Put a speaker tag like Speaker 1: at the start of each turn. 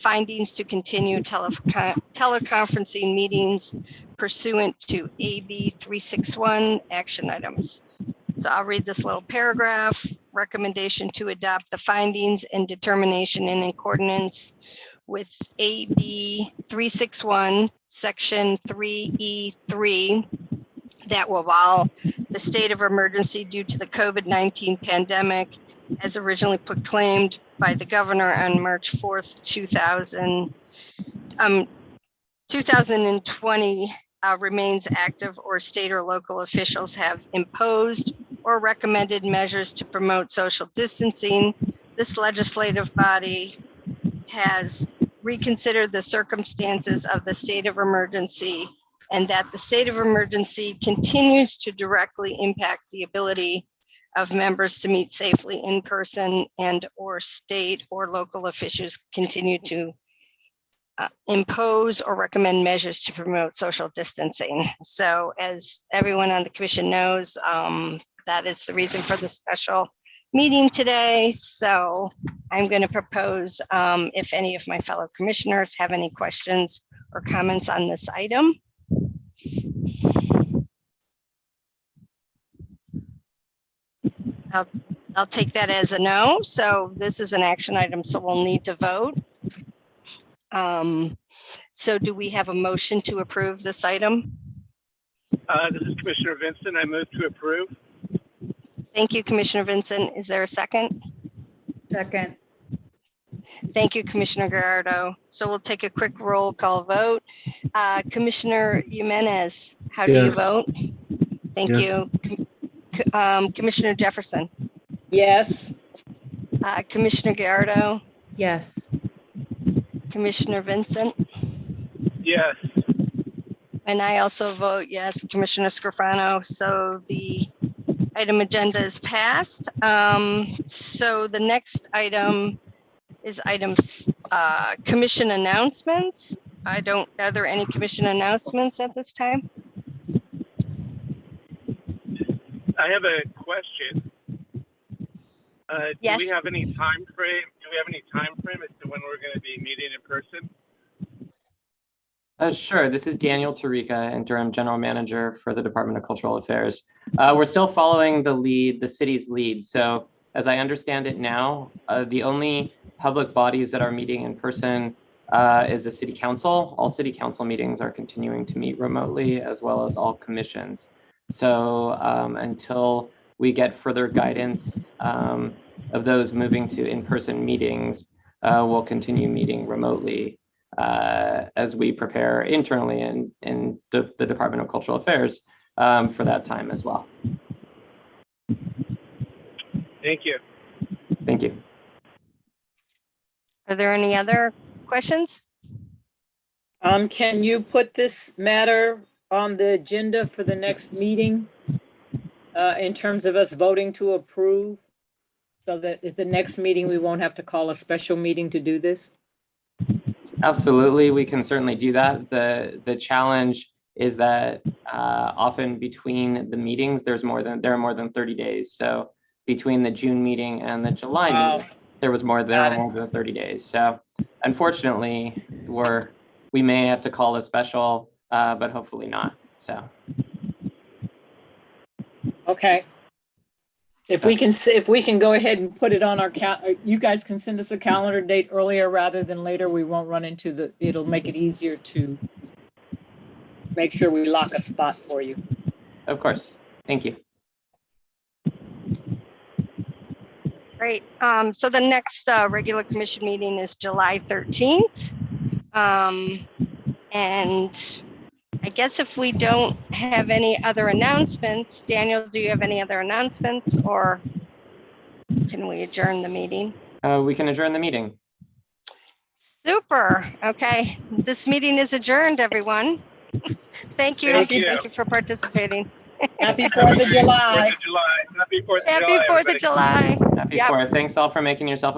Speaker 1: findings to continue teleconferencing meetings pursuant to AB 361 action items. So I'll read this little paragraph. Recommendation to adopt the findings and determination in accordance with AB 361 section 3E3 that will allow the state of emergency due to the COVID-19 pandemic as originally proclaimed by the governor on March 4th, 2020 remains active, or state or local officials have imposed or recommended measures to promote social distancing. This legislative body has reconsidered the circumstances of the state of emergency, and that the state of emergency continues to directly impact the ability of members to meet safely in person, and or state or local officials continue to impose or recommend measures to promote social distancing. So as everyone on the commission knows, that is the reason for the special meeting today. So I'm going to propose, if any of my fellow commissioners have any questions or comments on this item. I'll take that as a no. So this is an action item, so we'll need to vote. So do we have a motion to approve this item?
Speaker 2: This is Commissioner Vincent. I move to approve.
Speaker 1: Thank you, Commissioner Vincent. Is there a second?
Speaker 3: Second.
Speaker 1: Thank you, Commissioner Gallardo. So we'll take a quick roll call vote. Commissioner Jimenez, how do you
Speaker 4: Yes.
Speaker 1: vote? Thank
Speaker 4: Yes.
Speaker 1: you. Commissioner Jefferson,
Speaker 3: Yes.
Speaker 1: Commissioner Gallardo,
Speaker 3: Yes.
Speaker 1: Commissioner Vincent,
Speaker 2: Yes.
Speaker 1: and I also vote yes, Commissioner Scarfano. So the item agenda is passed. So the next item is commission announcements. Are there any commission announcements at this time?
Speaker 2: I have a question.
Speaker 1: Yes.
Speaker 2: Do we have any time frame? Do we have any time frame as to when we're going to be meeting in person?
Speaker 5: Sure. This is Daniel Tarika, Interim General Manager for the Department of Cultural Affairs. We're still following the city's lead. So as I understand it now, the only public bodies that are meeting in person is the city council. All city council meetings are continuing to meet remotely, as well as all commissions. So until we get further guidance of those moving to in-person meetings, we'll continue meeting remotely as we prepare internally in the Department of Cultural Affairs for that time as well.
Speaker 2: Thank you.
Speaker 5: Thank you.
Speaker 1: Are there any other questions?
Speaker 3: Can you put this matter on the agenda for the next meeting in terms of us voting to approve, so that at the next meeting, we won't have to call a special meeting to do this?
Speaker 5: Absolutely, we can certainly do that. The challenge is that often between the meetings, there are more than 30 days. So between the June meeting and the July meeting, there are more than 30 days. So unfortunately, we may have to call a special, but hopefully not. So.
Speaker 3: Okay. If we can go ahead and put it on our you guys can send us a calendar date earlier rather than later. We won't run into it'll make it easier to make sure we lock a spot for you.
Speaker 5: Of course. Thank you.
Speaker 1: Great. So the next regular commission meeting is July 13th. And I guess if we don't have any other announcements, Daniel, do you have any other announcements, or can we adjourn the meeting?
Speaker 5: We can adjourn the meeting.
Speaker 1: Super. Okay. This meeting is adjourned, everyone. Thank you.
Speaker 2: Thank you.
Speaker 1: Thank you for participating.
Speaker 3: Happy 4th of July.
Speaker 2: Happy 4th of July.
Speaker 1: Happy 4th of July.
Speaker 5: Happy
Speaker 1: Yep.
Speaker 5: 4th. Thanks all for making yourself